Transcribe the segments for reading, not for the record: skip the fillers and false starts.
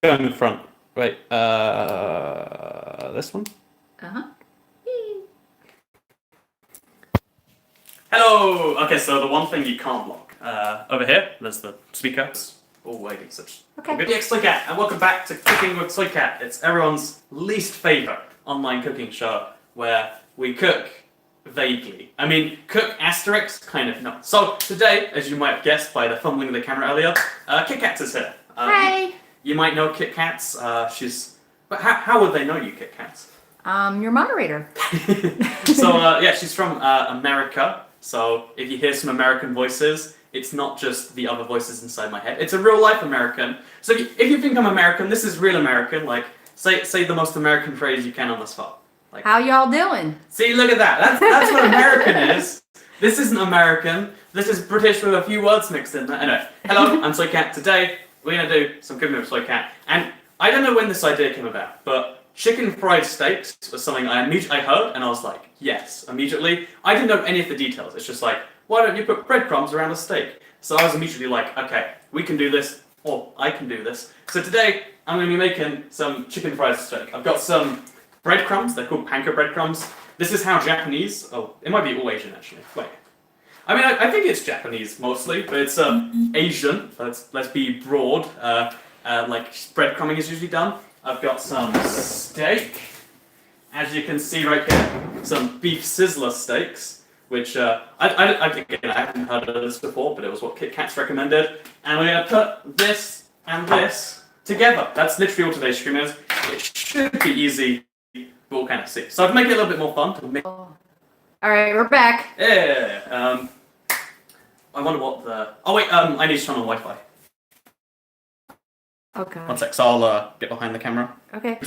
go in the front. Wait, this one? Uh-huh. Hello! Okay, so the one thing you can't block. Over here, there's the speaker. Oh, wait, such. Okay. Good Toycat, and welcome back to Cooking with Toycat. It's everyone's least favorite online cooking show where we cook vaguely. I mean, cook asterisk, kind of not. So today, as you might have guessed by the fumbling of the camera earlier, KitKat is here. Hi. You might know KitKat's. But how would they know you, KitKat? Your moderator. So yeah, she's from America. So if you hear some American voices, it's not just the other voices inside my head. It's a real life American. So if you think I'm American, this is real American. Like say the most American phrase you can on the spot. Like, how y'all doing? See, look at that. That's what American is. This isn't American. This is British with a few words mixed in there. Anyway, hello, I'm Toycat. Today we're gonna do some cooking with Toycat. And I don't know when this idea came about, but chicken fried steaks was something I heard, and I was like, yes, immediately. I didn't know any of the details. It's just like, why don't you put breadcrumbs around a steak? So I was immediately like, okay, we can do this, or I can do this. So today, I'm going to be making some chicken fried steak. I've got some breadcrumbs. They're called panko breadcrumbs. This is how Japanese, it might be all Asian actually. Wait. I mean, I think it's Japanese mostly, but it's Asian. Let's be broad. Like breadcrumbing is usually done. I've got some steak, as you can see right here, some beef sizzler steaks, which I haven't heard of this before, but it was what KitKat's recommended. And we're going to put this and this together. That's literally all today's stream is. It should be easy, but we'll kind of see. So I've made it a little bit more fun. All right, we're back. Yeah. I wonder what the. Oh wait. I need to turn on Wi-Fi. Okay. One sec. So I'll get behind the camera. Okay.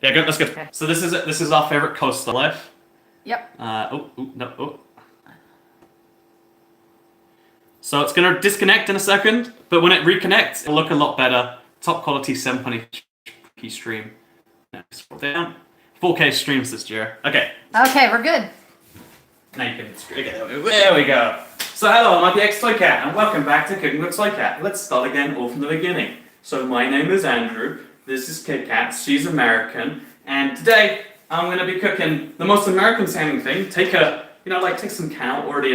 Yeah, good. That's good. Okay. So this is our favorite coastal life. Yep. No. So it's gonna disconnect in a second, but when it reconnects, it'll look a lot better. Top quality 720p stream. Next, scroll down. 4K streams this year. Okay. Okay, we're good. Now you can. Okay, there we go. So hello, I'm the Toycat, and welcome back to Cooking with Toycat. Let's start again, all from the beginning. So my name is Andrew. This is KitKat. She's American, and today I'm going to be cooking the most American sounding thing. Take some cow, already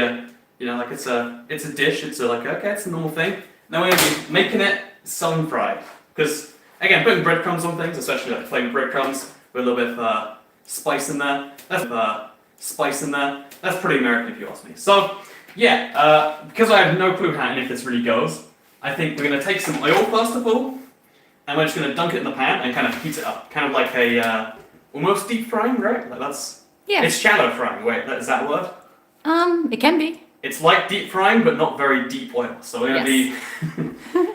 like it's a dish. It's it's a normal thing. Then we're going to be making it sun fried. Because again, putting breadcrumbs on things, especially like flavored breadcrumbs with a little bit of spice in there. That's pretty American if you ask me. So yeah, because I have no clue how any of this really goes, I think we're going to take some oil first of all, and we're just going to dunk it in the pan and kind of heat it up. Kind of like a, almost deep frying, right? Like that's... Yeah. It's shallow frying, wait, is that a word? It can be. It's like deep frying, but not very deep oil. So we're going to be...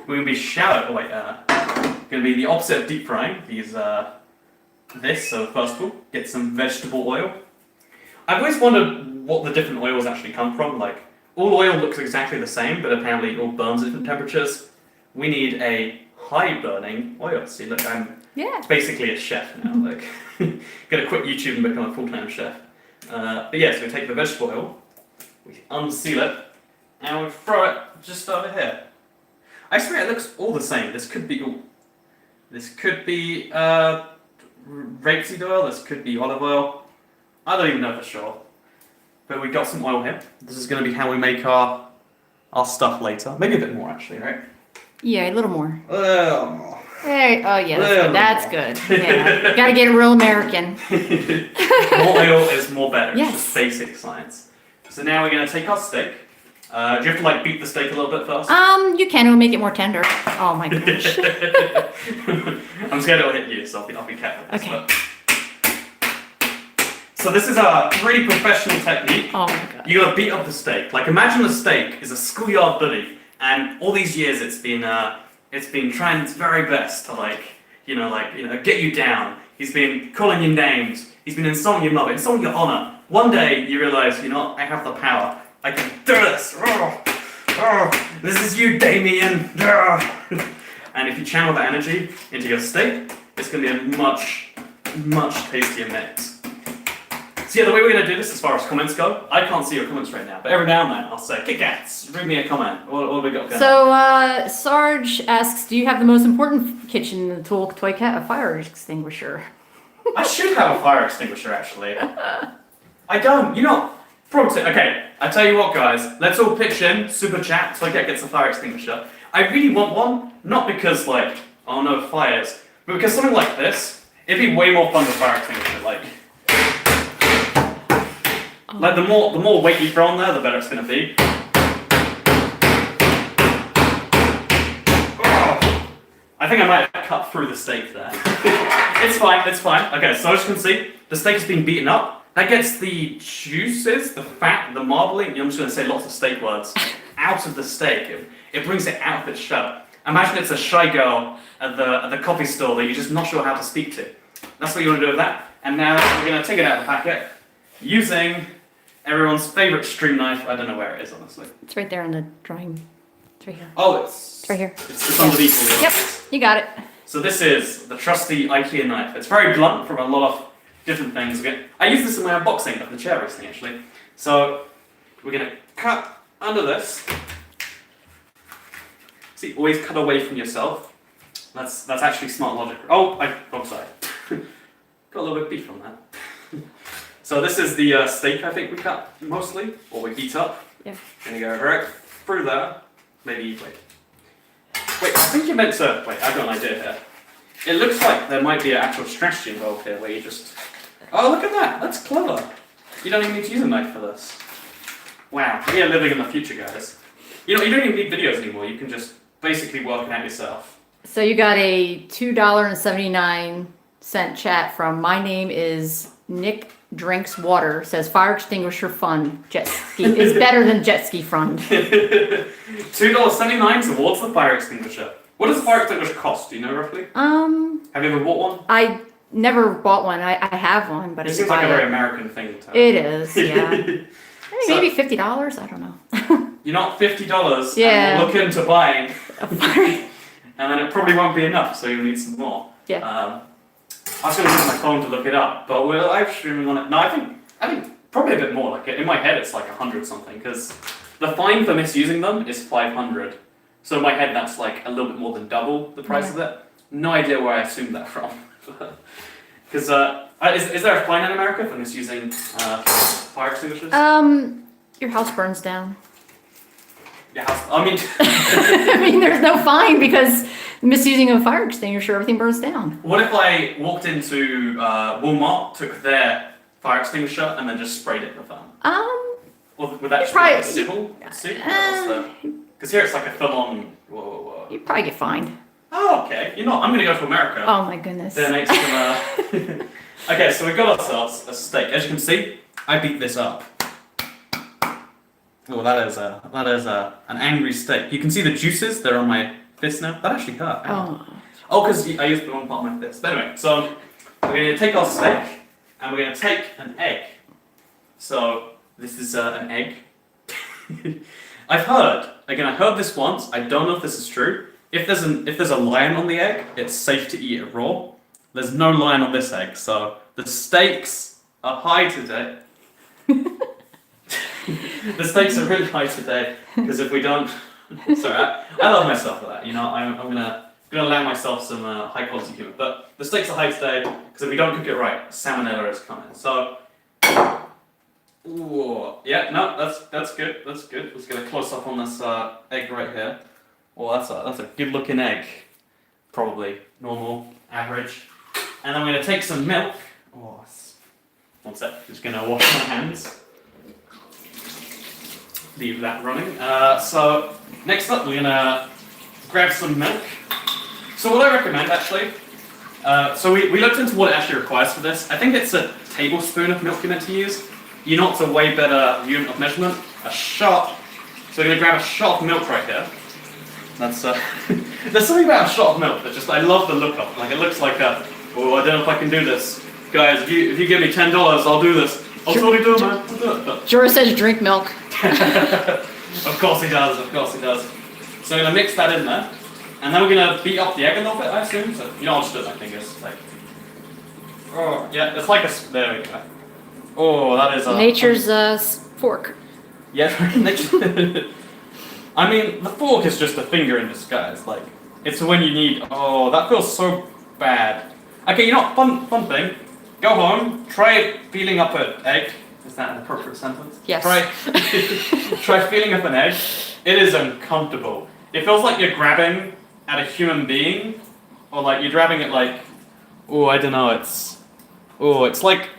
we're going to be shallow, going to be the opposite of deep frying. So first of all, get some vegetable oil. I've always wondered what the different oils actually come from. Like, all oil looks exactly the same, but apparently it all burns at different temperatures. We need a high burning oil. See, look, I'm basically a chef now. Like, gonna quit YouTube and become a full-time chef. But yeah, so we take the vegetable oil, we unseal it, and we throw it just over here. I swear it looks all the same. This could be rapeseed oil. This could be olive oil. I don't even know for sure. But we've got some oil here. This is going to be how we make our stuff later. Maybe a bit more, actually, right? Yeah, a little more. A little more. Hey, oh yeah, that's good. Yeah, gotta get it real American. More oil is more better. Yes. It's just basic science. So now we're going to take our steak. Do you have to beat the steak a little bit first? You can. It'll make it more tender. Oh my gosh. I'm scared it'll hit you, so I'll be careful. Okay. So this is a really professional technique. Oh my god. You gotta beat up the steak. Like, imagine the steak is a schoolyard bully, and all these years it's been trying its very best to get you down. He's been calling you names. He's been insulting your mother, insulting your honor. One day you realize, I have the power. I can do this. This is you, Damien. And if you channel that energy into your steak, it's gonna be a much, much tastier mix. So So yeah, the way we're going to do this as far as comments go, I can't see your comments right now, but every now and then I'll say, KitKats, read me a comment. What have we got going? So, Sarge asks, do you have the most important kitchen tool, Toycat, a fire extinguisher? I should have a fire extinguisher, actually. I don't. You know, probably. Okay, I tell you what, guys. Let's all pitch in, super chat, Toycat gets a fire extinguisher. I really want one, not because, like, oh no, fires, but because something like this, it'd be way more fun with fire extinguisher, Like the more weight you throw on there, the better it's gonna be. Oh, I think I might have cut through the steak there. It's fine, it's fine. Okay, so as you can see, the steak has been beaten up. That gets the juices, the fat, the marbling, I'm just gonna say lots of steak words, out of the steak. It brings it out of its shell. Imagine it's a shy girl at the coffee store that you're just not sure how to speak to. That's what you want to do with that. And now we're gonna take it out of the packet using everyone's favorite string knife. I don't know where it is, honestly. It's right there on the drawing. It's right here. Oh, it's right here. It's underneath all the Yep, others. you got it. So this is the trusty IKEA knife. It's very blunt from a lot of different things. I used this in my unboxing of the chair recently, actually. So we're gonna cut under this. See, always cut away from yourself. That's actually smart logic. Oh, sorry. Got a little bit of beef on that. So this is the steak I think we cut mostly, or we heat up. Yeah. Gonna go right through there. Maybe wait. I think you meant to. Wait, I've got an idea here. It looks like there might be an actual strategy involved here, where you just. Oh, look at that! That's clever. You don't even need to use a knife for this. Wow, we are living in the future, guys. You don't even need videos anymore. You can just basically work it out yourself. So you got a $2.79 chat from my name is Nick Drinks Water. Says fire extinguisher fun. Jet ski is better than jet ski fun. $2.79 towards the fire extinguisher. What does a fire extinguisher cost? Do you know roughly? Have you ever bought one? I never bought one. I have one, but it seems like a very American thing to It is, yeah. Maybe $50. I don't know. You're not $50. Yeah. And we'll look into buying. A fire. And then it probably won't be enough, so you'll need some more. Yeah. I was going to use my phone to look it up, but we're live streaming on it. No, I think probably a bit more. Like in my head, it's like 100 something, because the fine for misusing them is 500. So in my head, that's like a little bit more than double the price of it. No idea where I assumed that from. Because is there a fine in America for misusing fire extinguishers? Your house burns down. Your house. I mean. I mean, there's no fine because misusing a fire extinguisher, everything burns down. What if I walked into Walmart, took their fire extinguisher, and then just sprayed it with them? Would that just be like a civil suit? Because here it's like a full-on. Whoa. You'd probably get fined. Oh, okay. You know what? I'm going to go to America. Oh my goodness. Then it's gonna. Okay, so we got ourselves a steak. As you can see, I beat this up. Oh, that is an angry steak. You can see the juices. They're on my fist now. That actually hurt. Oh, because I used the wrong part of my fist. But anyway, so we're going to take our steak and we're going to take an egg. So this is an egg. I heard this once. I don't know if this is true. If there's a lion on the egg, it's safe to eat it raw. There's no lion on this egg, so the stakes are high today. The stakes are really high today because if we don't, sorry, I love myself for that. You know, I'm gonna allow myself some high quality humour. But the stakes are high today because if we don't cook it right, salmonella is coming. So, ooh, yeah, no, that's good. That's good. Let's get a close up on this egg right here. Well, that's a good looking egg, probably normal, average. And then we're gonna take some milk. Oh, one sec. Just gonna wash my hands. Leave that running. So next up, we're gonna grab some milk. So what I recommend actually, so we looked into what it actually requires for this. I think it's a tablespoon of milk you're meant to use. You know it's a way better unit of measurement. A shot. So we're gonna grab a shot of milk right here. That's there's something about a shot of milk that just I love the look of. Like it looks like a. Oh, I don't know if I can do this, guys. If you give me $10, I'll do this. I'll totally do it, man. I'll do it. But... Jorah says drink milk. Of course he does. Of course he does. So I'm gonna mix that in there, and then we're gonna beat up the egg a little bit, I assume. So you know, I'll just do it with my fingers. Like, oh yeah, it's like a. There we go. Oh, that is a... Nature's fork. Yeah, nature... I mean, the fork is just a finger in disguise. Like, it's when you need... Oh, that feels so bad. Okay, you know what? Fun thing. Go home, try feeling up an egg. Is that an appropriate sentence? Yes. Try feeling up an egg. It is uncomfortable. It feels like you're grabbing at a human being, or like you're grabbing it like, oh, I don't know. It's like,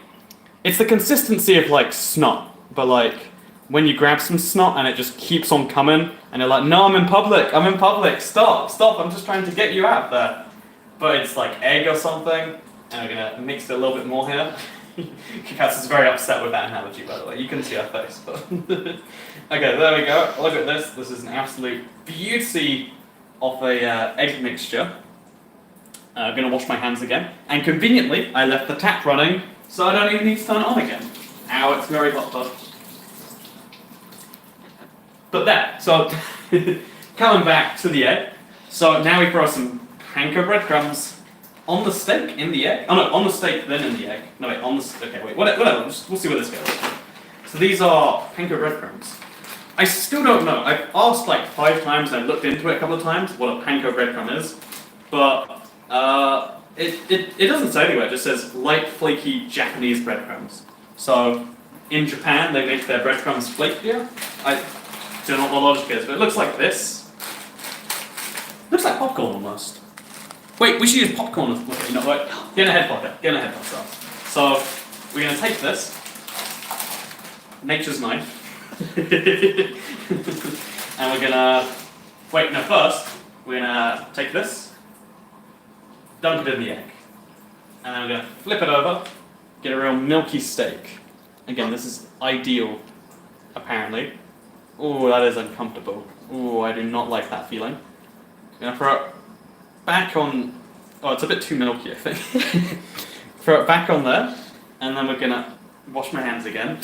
it's the consistency of like snot, but like when you grab some snot and it just keeps on coming, and you're like, no, I'm in public. Stop. I'm just trying to get you out there. But it's like egg or something, and we're gonna mix it a little bit more here. KitKat is very upset with that analogy, by the way. You can see her face, but... Okay, there we go. Look at this. This is an absolute beauty of a egg mixture. I'm going to wash my hands again. And conveniently, I left the tap running, so I don't even need to turn it on again. Ow, it's very hot, bud. But there. So, coming back to the egg. So now we throw some panko breadcrumbs on the steak, in the egg. Oh no, on the steak, then in the egg. No wait, on the okay, wait, whatever. We'll see where this goes. So these are panko breadcrumbs. I still don't know. I've asked like 5 times and I've looked into it a couple of times what a panko breadcrumb is, but it doesn't say anywhere. It just says light, flaky Japanese breadcrumbs. So in Japan they make their breadcrumbs flakier. I don't know what the logic is, but it looks like this. Looks like popcorn almost. Wait, we should use popcorn. Okay, you know what? Get ahead of ourselves. So, we're going to take this. Nature's knife. And we're going to... Wait, no, first, we're going to take this. Dunk it in the egg. And then we're going to flip it over. Get a real milky steak. Again, this is ideal, apparently. Oh, that is uncomfortable. Oh, I do not like that feeling. I'm going to throw it back on, oh, it's a bit too milky, I think. Throw it back on there, and then we're gonna wash my hands again.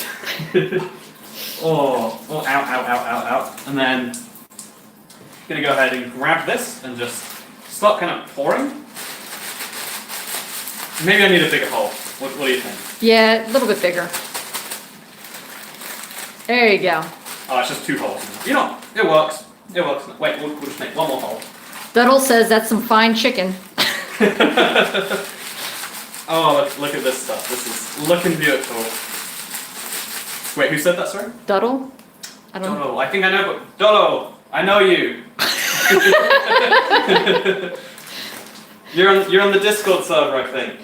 Ow. And then, gonna go ahead and grab this and just start kind of pouring. Maybe I need a bigger hole. What do you think? Yeah, a little bit bigger. There you go. Oh, it's just 2 holes. You know, it works. Wait, we'll just make 1 more hole. Duddle says that's some fine chicken. Oh, look at this stuff. This is looking beautiful. Wait, who said that, sorry? Duddle? I don't know. Dodo, I think I know, but Dodo, I know you. You're on the Discord server, I think.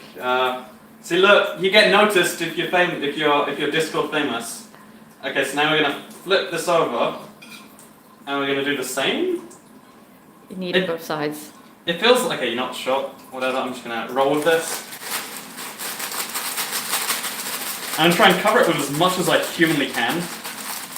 See, look, you get noticed if you're Discord famous. Okay, so now we're gonna flip this over, and we're gonna do the same. You need it both sides. It feels like, okay, you're not sure, whatever, I'm just gonna roll with this. I'm trying to cover it with as much as I humanly can.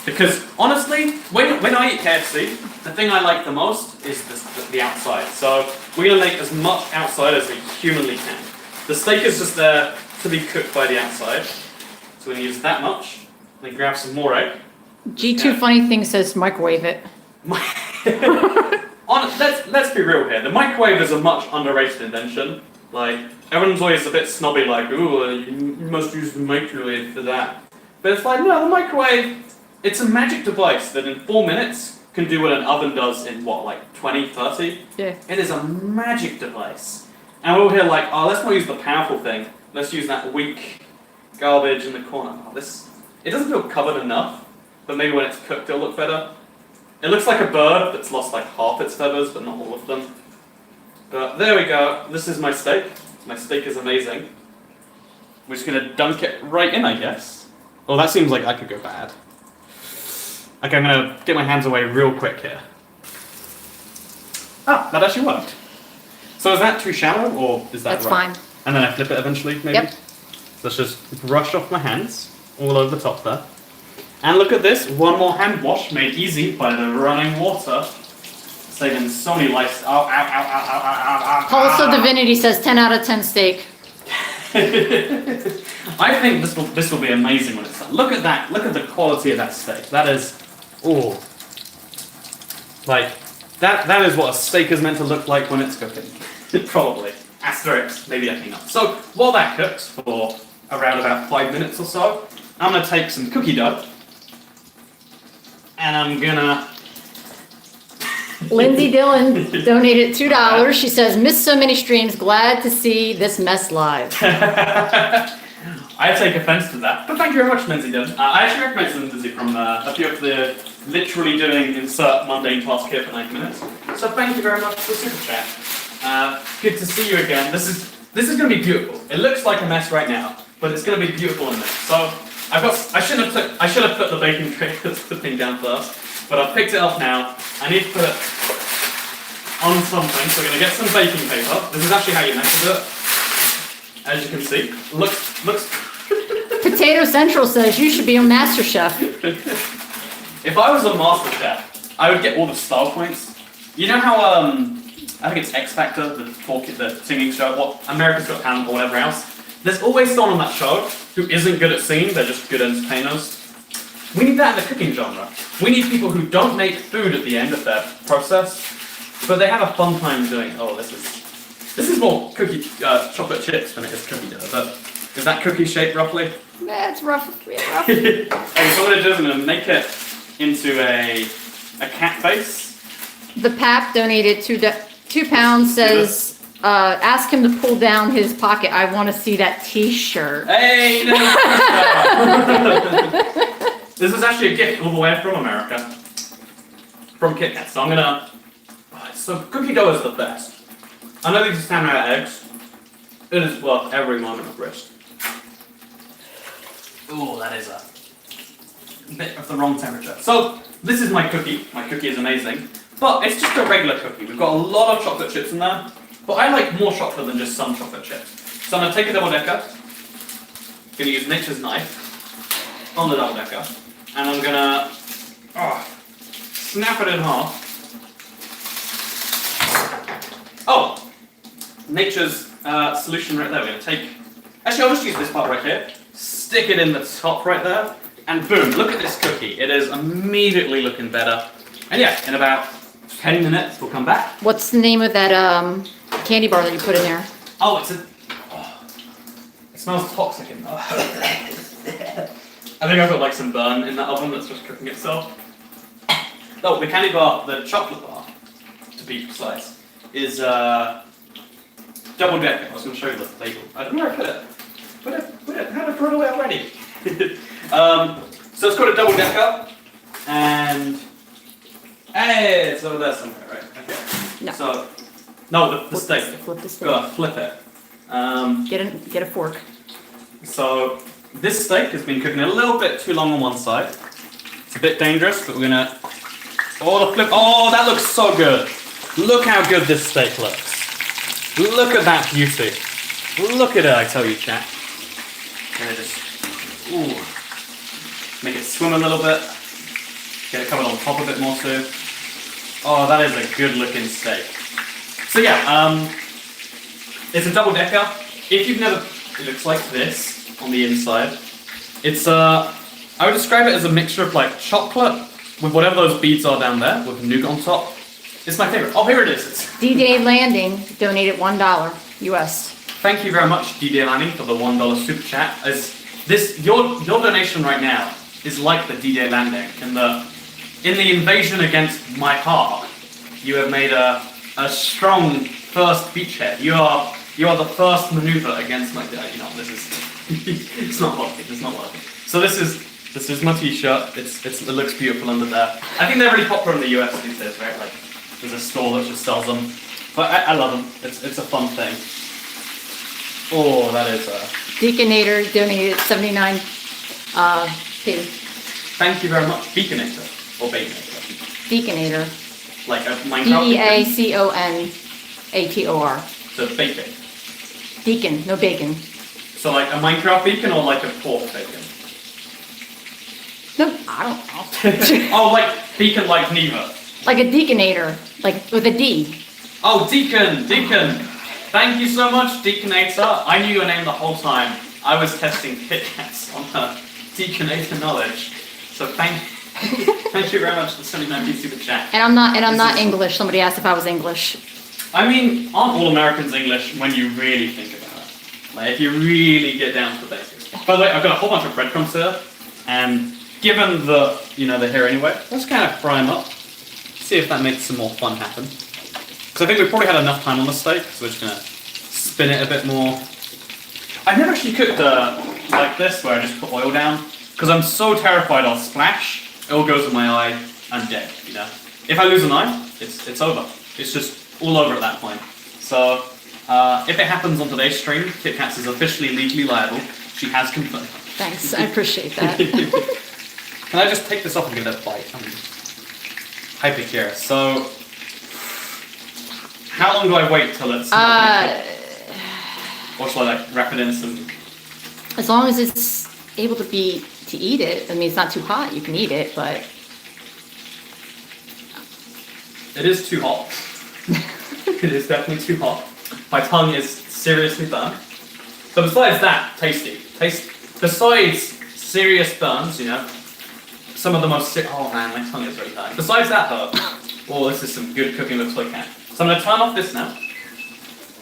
Because, honestly, when I eat KFC, the thing I like the most is the outside. So, we're gonna make as much outside as we humanly can. The steak is just there to be cooked by the outside. So we're gonna use that much. Then grab some more egg. G2 Funny Thing says microwave it. Let's be real here. The microwave is a much underrated invention. Like, everyone's always a bit snobby, like, ooh, you must use the microwave for that. But it's like, no, the microwave, it's a magic device that in 4 minutes can do what an oven does in, what, like 20, 30? Yeah. It is a magic device. And we're all here like, oh, let's not use the powerful thing. Let's use that weak garbage in the corner. Oh, it doesn't feel covered enough, but maybe when it's cooked it'll look better. It looks like a bird that's lost like half its feathers, but not all of them. But there we go. This is my steak. My steak is amazing. We're just gonna dunk it right in, I guess. Oh, that seems like I could go bad. Okay, I'm gonna get my hands away real quick here. Ah, that actually worked. So is that too shallow, or is that That's right? fine. And then I flip it eventually, maybe? Yep. Let's just brush off my hands all over the top there. And look at this, 1 more hand wash made easy by the running water. Saving so many lives. Ow. Also, Divinity says 10 out of 10 steak. I think this will be amazing when it's done. Look at that. Look at the quality of that steak. That is, ooh. Like, that is what a steak is meant to look like when it's cooking. Probably. Asterisk, maybe definitely not. So, while that cooks for around about 5 minutes or so, I'm gonna take some cookie dough, and I'm gonna. Lindsay Dillon donated $2. She says, "Missed so many streams. Glad to see this mess live." I take offense to that, but thank you very much, Lindsay Dillon. I actually recommend Lindsay from a few of the literally doing insert mundane task here for 90 minutes. So thank you very much for the super chat. Good to see you again. This is going to be beautiful. It looks like a mess right now, but it's going to be beautiful in a minute. So I should have put the baking tray thing down first, but I've picked it up now. I need to put it on something. So we're going to get some baking paper. This is actually how you measure it. As you can see, looks. Potato Central says you should be on MasterChef. If I was a MasterChef, I would get all the style points. You know how I think it's X Factor, the singing show, what America's Got Talent or whatever else. There's always someone on that show who isn't good at singing. They're just good entertainers. We need that in the cooking genre. We need people who don't make food at the end of their process, but they have a fun time doing it. Oh, this is more chocolate chips than it is cookie dough. But is that cookie shape roughly? Yeah, it's rough. Yeah, Okay, so what I'm going to do is I'm going to make it into a cat face. The Pap donated £2. Says, ask him to pull down his pocket. I want to see that T-shirt. Hey! No. This is actually a gift all the way from America. From KitKat. So I'm going to... So cookie dough is the best. I know these are standard eggs. It is worth every moment of risk. Ooh, that is a bit of the wrong temperature. So, this is my cookie. My cookie is amazing. But it's just a regular cookie. We've got a lot of chocolate chips in there. But I like more chocolate than just some chocolate chips. So I'm going to take a double decker. I'm going to use nature's knife on the double decker. And I'm going to snap it in half. Oh! Nature's solution right there. We're going to take... Actually, I'll just use this part right here. Stick it in the top right there. And boom, look at this cookie. It is immediately looking better. And yeah, in about 10 minutes, we'll come back. What's the name of that candy bar that you put in there? Oh, it's a... Oh, it smells toxic in there. I think I've got like some burn in that oven that's just cooking itself. Oh, the candy bar, the chocolate bar, to be precise, is double decker. I was going to show you the label. I don't know where I put it. Put it. How did I throw it away already? So it's got a double decker, and hey, it's over there somewhere, right? Okay. No. So no, the steak. Flip the steak. Gotta flip it. Get a fork. So this steak has been cooking a little bit too long on one side. It's a bit dangerous, but we're gonna. Oh, the flip! Oh, that looks so good. Look how good this steak looks. Look at that beauty. Look at it, I tell you, chat. Gonna just, make it swim a little bit. Get it covered on top a bit more too. Oh, that is a good looking steak. So yeah, it's a double decker. If you've never, it looks like this on the inside. It's I would describe it as a mixture of like chocolate with whatever those beads are down there with nougat on top. It's my favorite. Oh, here it is. D-Day Landing donated $1 US. Thank you very much, D-Day Landing, for the $1 super chat. As this, your donation right now is like the D-Day Landing in the invasion against my heart. You have made a strong first beachhead. You are the first maneuver against my. This is it's not working. It's not working. So this is my T-shirt. It looks beautiful under there. I think they're really popular in the US these days, right? Like there's a store that just sells them. But I love them. It's a fun thing. Oh, that is Deaconator donated 79 p. Thank you very much, Beaconator or Baconator. Deaconator. Like a Minecraft. Deaconator. So bacon. Deacon, no bacon. So like a Minecraft beacon or like a pork bacon? No, I don't know. Oh, like beacon like Neva. Like a deaconator, like with a D. Oh, Deacon. Thank you so much, Deaconator. I knew your name the whole time. I was testing KitKats on her Deaconator knowledge. So thank you very much for sending that super chat. And I'm not English. Somebody asked if I was English. I mean, aren't all Americans English when you really think about it? Like, if you really get down to the basics. By the way, I've got a whole bunch of breadcrumbs here. And given the, they're here anyway, let's kind of fry them up. See if that makes some more fun happen. Because I think we've probably had enough time on the steak, so we're just going to spin it a bit more. I've never actually cooked like this, where I just put oil down, because I'm so terrified I'll splash, oil goes in my eye, I'm dead, If I lose an eye, it's over. It's just all over at that point. So, if it happens on today's stream, KitKat is officially legally liable. She has confirmed. Thanks, I appreciate that. Can I just take this off and give it a bite? I'm hyper curious. So, how long do I wait till it's... Or shall I wrap it in some... As long as it's able to eat it. I mean, it's not too hot, you can eat it, but... It is too hot. It is definitely too hot. My tongue is seriously burned. But besides that, tasty. Besides serious burns, some of the most... Oh man, my tongue is really bad. Besides that though, this is some good cooking with Toycat. So I'm going to turn off this now.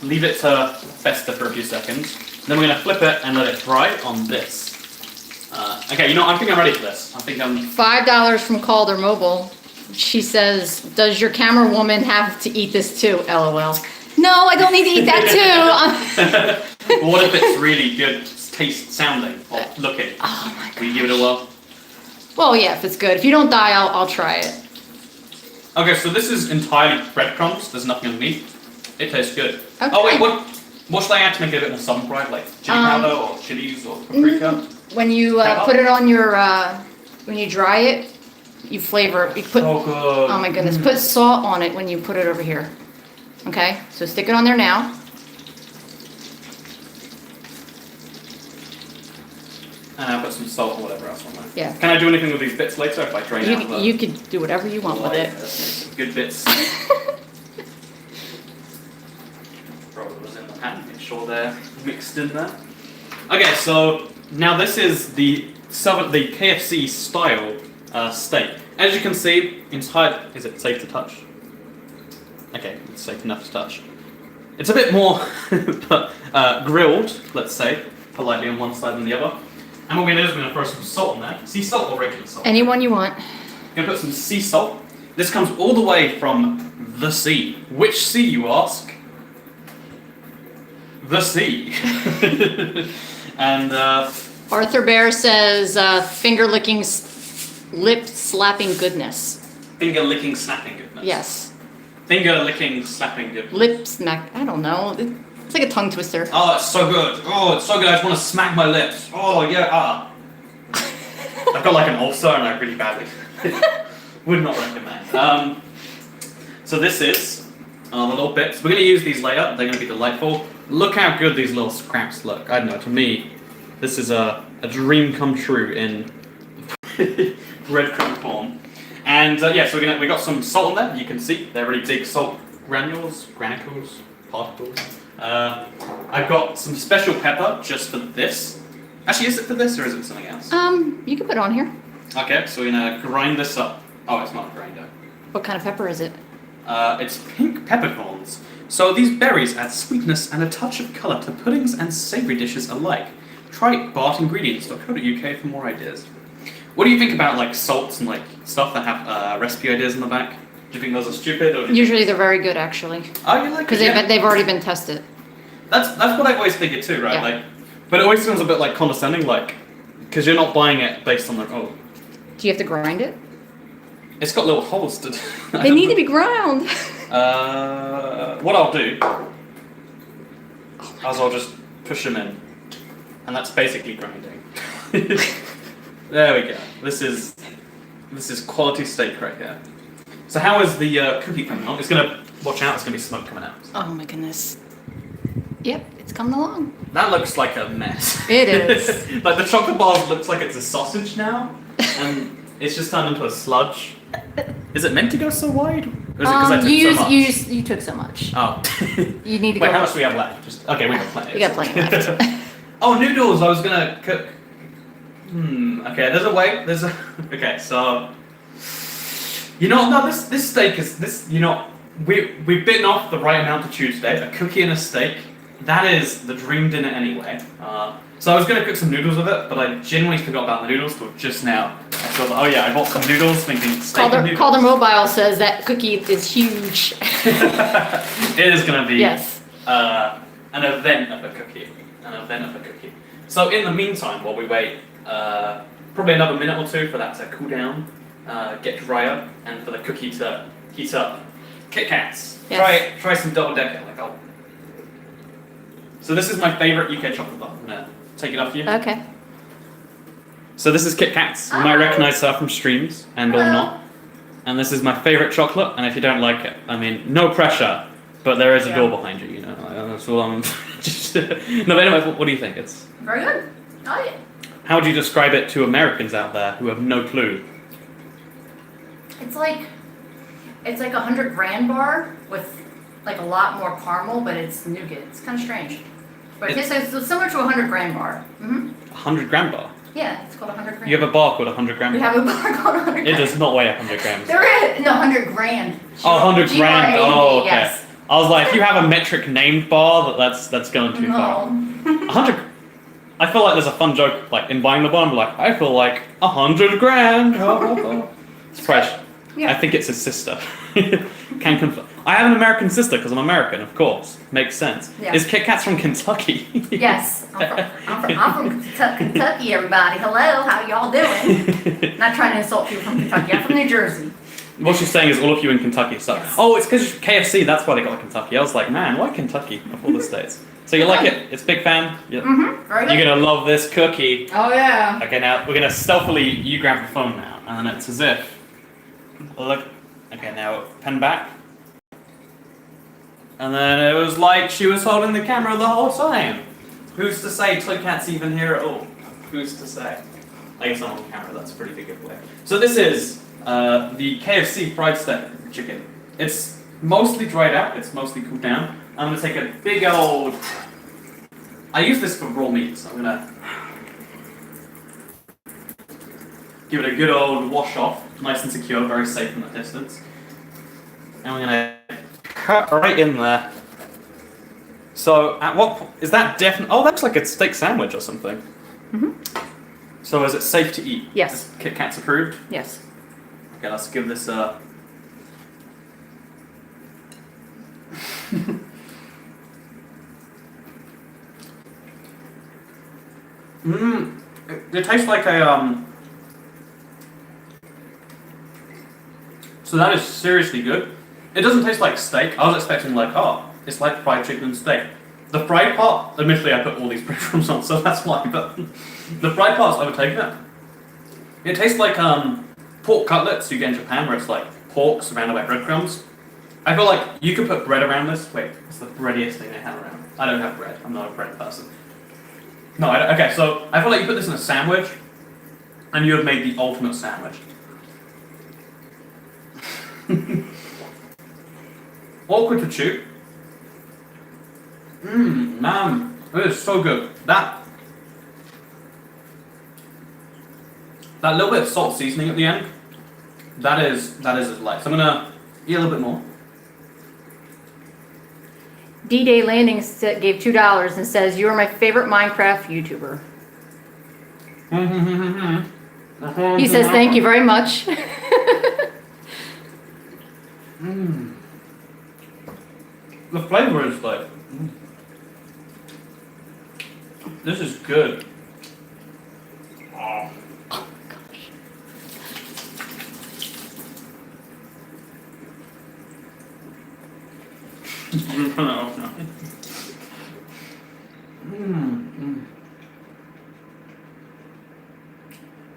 Leave it to fester for a few seconds. Then we're going to flip it and let it dry on this. Okay, I think I'm ready for this. I think I'm... $5 from Calder Mobile. She says, does your camera woman have to eat this too? LOL. No, I don't need to eat that too. What if it's really good taste sounding or looking? Oh my god. Will you give it a whirl? Well, yeah, if it's good. If you don't die, I'll try it. Okay, so this is entirely breadcrumbs. There's nothing underneath. It tastes good. Okay. Oh wait, what should I add to make it a bit more southern fried? Like chili powder or chilies or paprika? When you put it on your, when you dry it, you flavor it. You put, so good. Oh my goodness, put salt on it when you put it over here. Okay, so stick it on there now. And I'll put some salt or whatever else on there. Yeah. Can I do anything with these bits later if I drain out the... You could do whatever you want with it. Some good bits. Throw those in the pan, make sure they're mixed in there. Okay, so now this is the KFC style steak. As you can see, inside, is it safe to touch? Okay, it's safe enough to touch. It's a bit more grilled, let's say, politely on one side than the other. And what we're going to do is we're going to throw some salt in there. Sea salt or regular salt? Anyone you want. We're going to put some sea salt. This comes all the way from the sea. Which sea, you ask? The sea. And Arthur Bear says, finger licking, lip slapping goodness. finger licking snapping goodness. Yes. Finger licking slapping goodness. Lip smack. I don't know. It's like a tongue twister. Oh, it's so good. Oh, it's so good. I just want to smack my lips. Oh, yeah. I've got like an ulcer and I really badly would not recommend. So this is the little bits. We're going to use these later. They're going to be delightful. Look how good these little scraps look. I don't know. To me, this is a dream come true in breadcrumb form. And yeah, so we got some salt in there. You can see they're really big salt granules, particles. I've got some special pepper just for this. Actually, is it for this or is it something else? You can put it on here. Okay, so we're gonna grind this up. Oh, it's not a grinder. What kind of pepper is it? It's pink peppercorns. So these berries add sweetness and a touch of colour to puddings and savoury dishes alike. Try bartingredients.co.uk for more ideas. What do you think about like salts and like stuff that have recipe ideas in the back? Do you think those are stupid? Or Usually they're very good, actually. Oh, you like it? Because they've already been tested. That's what I always figured too, right? Yeah. Like, but it always sounds a bit like condescending, like, because you're not buying it based on like, oh. Do you have to grind it? It's got little holes to. They need to be ground. What I'll do is I'll just push them in, and that's basically grinding. There we go. This is quality steak right here. So how is the cookie coming along? It's gonna watch out. It's gonna be smoke coming out. Oh my goodness. Yep, it's coming along. That looks like a mess. It is. Like the chocolate bar looks like it's a sausage now, and it's just turned into a sludge. Is it meant to go so wide? Or is it because I took so much? You took so much. Oh. You need to Wait, go. how much do we have left? Okay, we got plenty. We got plenty left. Oh, noodles! I was gonna cook. Okay, there's a way. Okay, so. No, this steak is this. We've bitten off the right amount to chew today. A cookie and a steak. that is the dream dinner anyway. So I was gonna cook some noodles with it, but I genuinely forgot about the noodles till just now. I thought, oh yeah, I bought some noodles, thinking steak and noodles. Calder Mobile says that cookie is huge. It is gonna be Yes. an event of a cookie. So in the meantime, while we wait, probably another minute or two for that to cool down, get drier, and for the cookie to heat up. KitKats. Yes. Try some double decker. Like So this is my favorite UK chocolate bar. I'm gonna take it off you. Okay. So this is KitKats. You might recognize her from streams and or not. And this is my favorite chocolate. And if you don't like it, I mean, no pressure, but there is a door behind you. You know, that's all I'm. Just, no, but anyway, what do you think? It's Very good. Oh yeah. How would you describe it to Americans out there who have no clue? It's like a 100 grand bar with like a lot more caramel, but it's nougat. It's kind of strange. But it's similar to a 100 grand bar. Mm-hmm. 100 gram bar? Yeah, it's called a 100 grand. You have a bar called 100 gram We bar? have a bar called 100 grand. It does not weigh 100 grams. There is, no, 100 grand. Oh, 100 grand. Oh, okay. Yes. I was like, if you have a metric named bar, that's going too far. 100. I feel like there's a fun joke like in buying the bar. I'm like, I feel like 100 grand. Surprise. Yeah. I think it's his sister. Can confirm. I have an American sister because I'm American, of course. Makes sense. Yeah. Is KitKat's from Kentucky? Yes, I'm from Kentucky, everybody. Hello, how y'all doing? Not trying to insult people from Kentucky. I'm from New Jersey. What she's saying is all of you in Kentucky suck. Yes. Oh, it's because KFC, that's why they got Kentucky. I was like, man, why Kentucky of all the states? So you like it? It's big fan? Yeah. Mm-hmm. Very good. You're going to love this cookie. Oh, yeah. Okay, now we're going to stealthily, you grab the phone now, and then it's as if, look, okay, now pen back. And then it was like she was holding the camera the whole time. Who's to say Toycat's even here at all? Who's to say? I guess I'm on camera, that's a pretty big giveaway. So this is the KFC fried steak chicken. It's mostly dried out, it's mostly cooled down. I'm gonna take a big old, I use this for raw meat, so I'm gonna give it a good old wash off, nice and secure, very safe from the distance. And we're gonna cut right in there. So at what point, is that definitely, oh that looks like a steak sandwich or something. Mm-hmm. So is it safe to eat? Yes. Is KitKat's approved? Yes. Okay, let's give this a... It tastes like a, So that is seriously good. It doesn't taste like steak. I was expecting like, oh, it's like fried chicken and steak. The fried part, admittedly I put all these breadcrumbs on, so that's why, but the fried part's overtaken it. It tastes like pork cutlets you get in Japan, where it's like pork surrounded by breadcrumbs. I feel like you could put bread around this. Wait, it's the breadiest thing they have around. I don't have bread. I'm not a bread person. No, I don't. Okay, so I feel like you put this in a sandwich, and you have made the ultimate sandwich. Awkward to chew. Man, it is so good. That little bit of salt seasoning at the end, that is its life. So I'm gonna eat a little bit more. D-Day Landing gave $2 and says, "You are my favorite Minecraft YouTuber." He says, "Thank you very much." The flavor is like, this is good. Oh.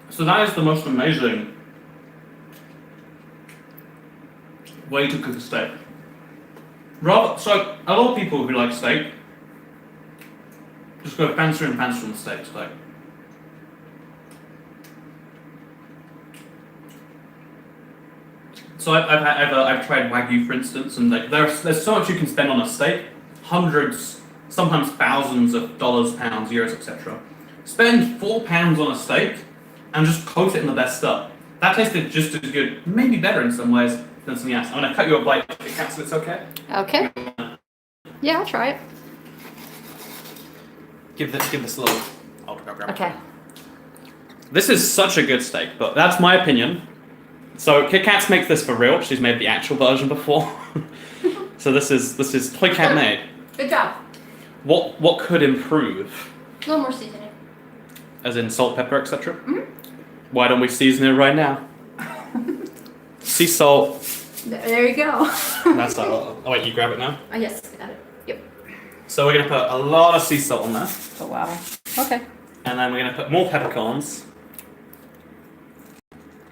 So that is the most amazing way to cook a steak. So a lot of people who like steak just go fancier and fancier on the steak. So I've tried Wagyu, for instance, and like there's so much you can spend on a steak, hundreds, sometimes thousands of dollars, pounds, euros, etc. Spend £4 on a steak and just coat it in the best stuff. That tasted just as good, maybe better in some ways than something else. I'm gonna cut you a bite, so it's okay. Okay. Yeah, I'll try it. Give this a little. I'll grab it. Okay. This is such a good steak, but that's my opinion. So KitKat's makes this for real. She's made the actual version before. So this is Toycat made. Good job. What could improve? A little more seasoning. As in salt, pepper, etc. Mm-hmm. Why don't we season it right now? Sea salt. There you go. That's oh wait, you grab it now. Oh yes, I got it. Yep. So we're gonna put a lot of sea salt on there, Oh wow. Okay. and then we're gonna put more peppercorns.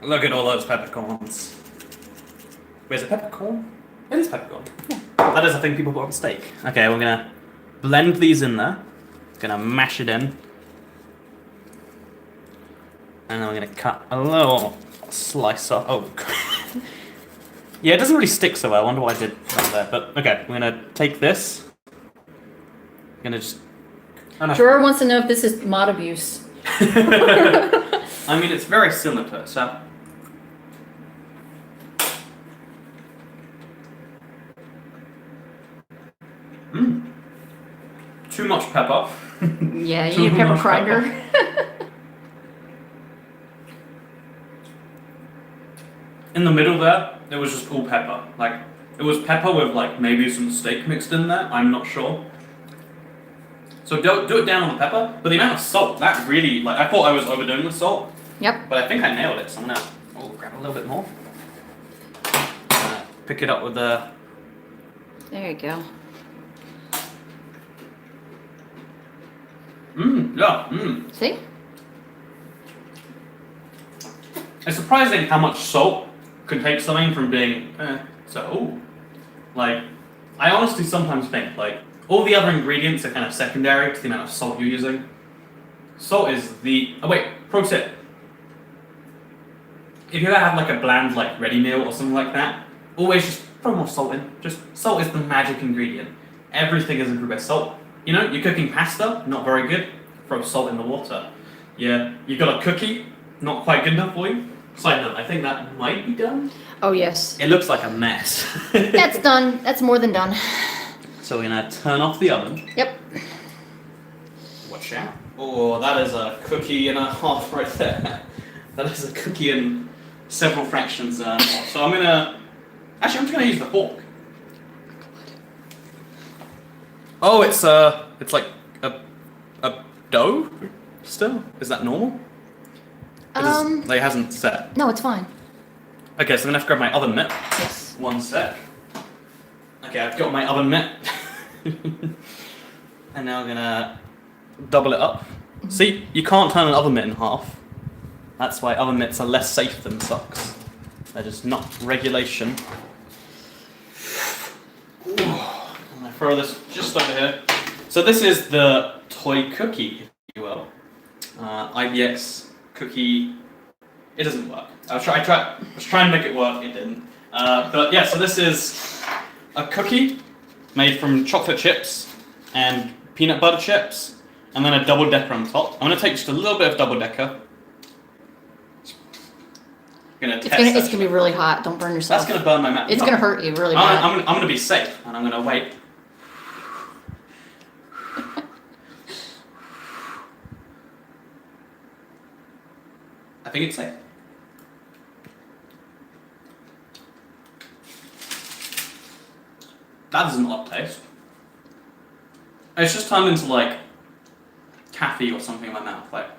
Look at all those peppercorns. Wait, is it peppercorn? It is peppercorn. Yeah. That is a thing people put on steak. Okay, we're gonna blend these in there. Gonna mash it in. And then we're gonna cut a little slice off. Oh, yeah, it doesn't really stick so well. I wonder why I did that there. But okay, we're gonna take this. Gonna just. Oh, no. Jorah wants to know if this is mod abuse. I mean, it's very similar to it, so. Too much pepper. Yeah, you need a pepper grinder. In the middle there, it was just all pepper. Like, it was pepper with like maybe some steak mixed in there. I'm not sure. So do it down on the pepper, but the amount of salt, that really, like, I thought I was overdoing the salt. Yep. But I think I nailed it, so I'm gonna grab a little bit more. Pick it up with the. There you go. Yeah. See? It's surprising how much salt can take something from being like, I honestly sometimes think like all the other ingredients are kind of secondary to the amount of salt you're using. Salt is the pro tip. If you ever have like a bland like ready meal or something like that, always just throw more salt in. Just salt is the magic ingredient. Everything is improved by salt. You know, you're cooking pasta, not very good. Throw salt in the water. Yeah, you've got a cookie, not quite good enough for you. Side note, I think that might be done. Oh yes. It looks like a mess. That's done. That's more than done. So we're gonna turn off the oven. Yep. Watch out. Oh, that is a cookie and a half right there. That is a cookie and several fractions. So I'm just gonna use the fork. Oh, it's like a dough still? Is that normal? It hasn't set. No, it's fine. Okay, so I'm gonna have to grab my oven mitt. Yes. One sec. Okay, I've got my oven mitt. And now I'm gonna double it up. See, you can't turn an oven mitt in half. That's why oven mitts are less safe than socks. They're just not regulation. I'm gonna throw this just over here. So this is the toy cookie, if you will. IBX cookie. It doesn't work. I was trying to make it work. It didn't. But yeah, so this is a cookie made from chocolate chips and peanut butter chips, and then a double decker on top. I'm gonna take just a little bit of double decker. It's gonna be really hot. Don't burn yourself. That's gonna burn my mouth. It's gonna hurt you really bad. I'm gonna be safe, and I'm gonna wait. I think it's safe. That does an odd taste. It's just turned into like taffy or something in my mouth. Like,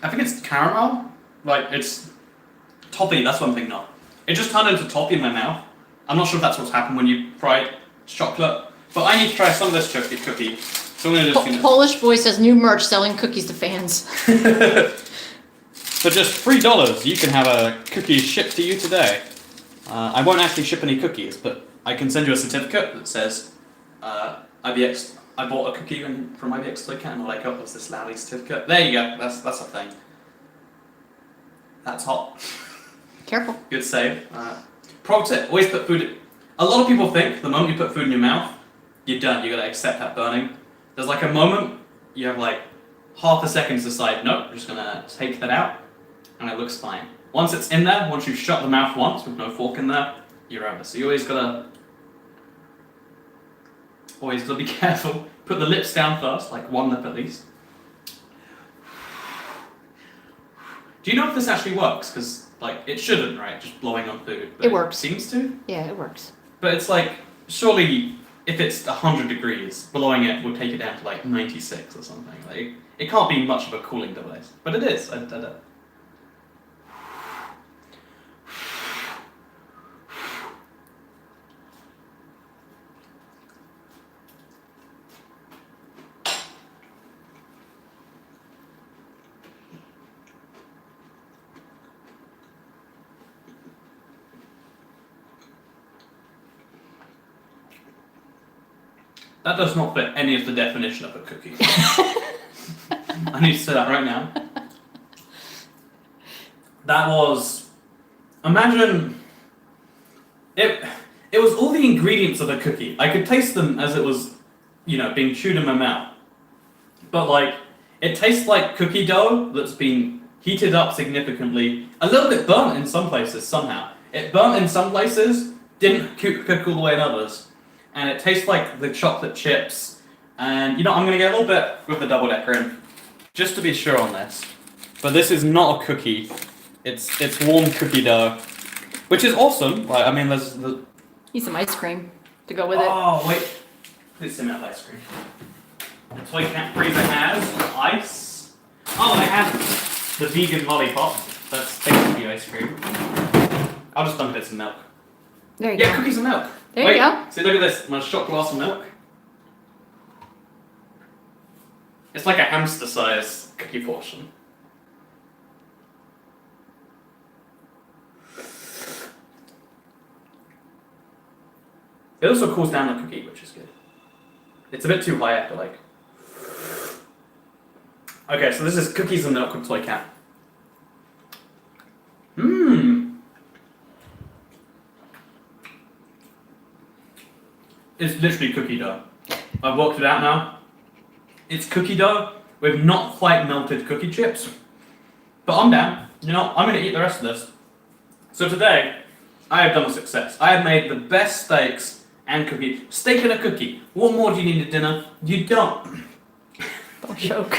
I think it's caramel. Like, it's toffee. That's what I'm thinking of. It just turned into toffee in my mouth. I'm not sure if that's what's happened when you fry chocolate, but I need to try some of this cookie. So I'm gonna just Polish boy says new merch selling cookies to fans. For just $3, you can have a cookie shipped to you today. I won't actually ship any cookies, but I can send you a certificate that says IBX. I bought a cookie from IBX Toycat, and all I got was this lousy certificate. There you go. That's a thing. That's hot. Careful. Good save. Pro tip: always put food. A lot of people think the moment you put food in your mouth, you're done. You gotta accept that burning. There's like a moment. You have like half a second to decide. Nope, I'm just gonna take that out, and it looks fine. Once it's in there, once you've shut the mouth once with no fork in there, you're over. So you always gotta always gotta be careful. Put the lips down first, like one lip at least. Do you know if this actually works? Because like it shouldn't, right? Just blowing on food. But It works. Seems to. Yeah, it works. But it's like surely if it's 100 degrees, blowing it would take it down to like 96 or something. Like it can't be much of a cooling device, but it is. I don't know. That does not fit any of the definition of a cookie. I need to say that right now. That was... Imagine... It was all the ingredients of a cookie. I could taste them as it was, you know, being chewed in my mouth. But like, it tastes like cookie dough that's been heated up significantly. A little bit burnt in some places somehow. It burnt in some places, didn't cook all the way in others. And it tastes like the chocolate chips. And you know, I'm gonna get a little bit with the double decker in, just to be sure on this. But this is not a cookie. It's warm cookie dough, which is awesome. Like, I mean, there's the. Need some ice cream to go with it. Oh wait, please send me that ice cream. The Toycat freezer has ice. Oh, and it has the vegan lollipop. That's basically ice cream. I'll just dunk it in some milk. There you Yeah, go. cookies and milk. There Wait, you go. See, look at this. I'm gonna shot glass of milk. It's like a hamster-sized cookie portion. It also cools down the cookie, which is good. It's a bit too high after like. Okay, so this is cookies and milk with Toycat. Mmm. It's literally cookie dough. I've worked it out now. It's cookie dough with not quite melted cookie chips. But I'm down. You know, I'm going to eat the rest of this. So today, I have done a success. I have made the best steaks and cookie. Steak and a cookie. What more do you need at dinner? You don't. Don't choke.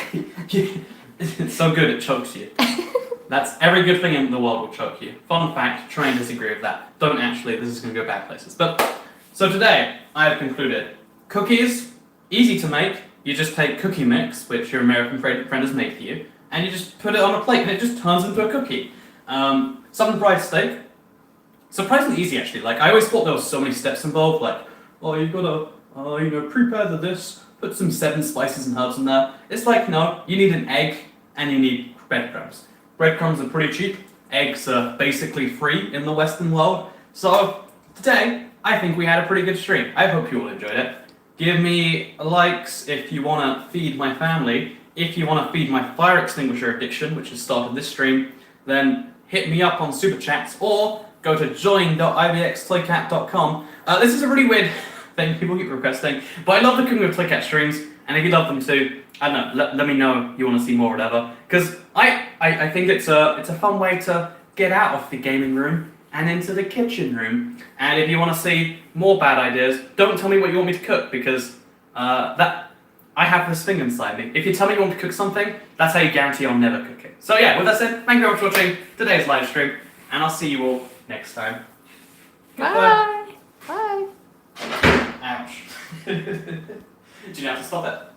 It's so good it chokes you. That's every good thing in the world will choke you. Fun fact, try and disagree with that. Don't actually, this is going to go bad places. But so today, I have concluded. Cookies, easy to make. You just take cookie mix, which your American friend has made for you, and you just put it on a plate and it just turns into a cookie. Southern fried steak, surprisingly easy actually. Like I always thought there was so many steps involved, like, oh, you gotta, prepare this, put some 7 spices and herbs in there. It's like, no, you need an egg and you need breadcrumbs. Breadcrumbs are pretty cheap. Eggs are basically free in the Western world. So today, I think we had a pretty good stream. I hope you all enjoyed it. Give me likes if you want to feed my family. If you want to feed my fire extinguisher addiction, which has started this stream, then hit me up on Super Chats or go to join.ivxtoycat.com. This is a really weird thing people keep requesting, but I love the Cooking with Toycat streams, and if you love them too, I don't know, let me know you want to see more or whatever, because I think it's a fun way to get out of the gaming room and into the kitchen room. And if you want to see more bad ideas, don't tell me what you want me to cook, because that I have this thing inside me. If you tell me you want to cook something, that's how you guarantee I'll never cook it. So yeah, with that said, thank you very much for watching today's live stream, and I'll see you all next time. Bye. Bye. Ouch. Do you know how to stop it?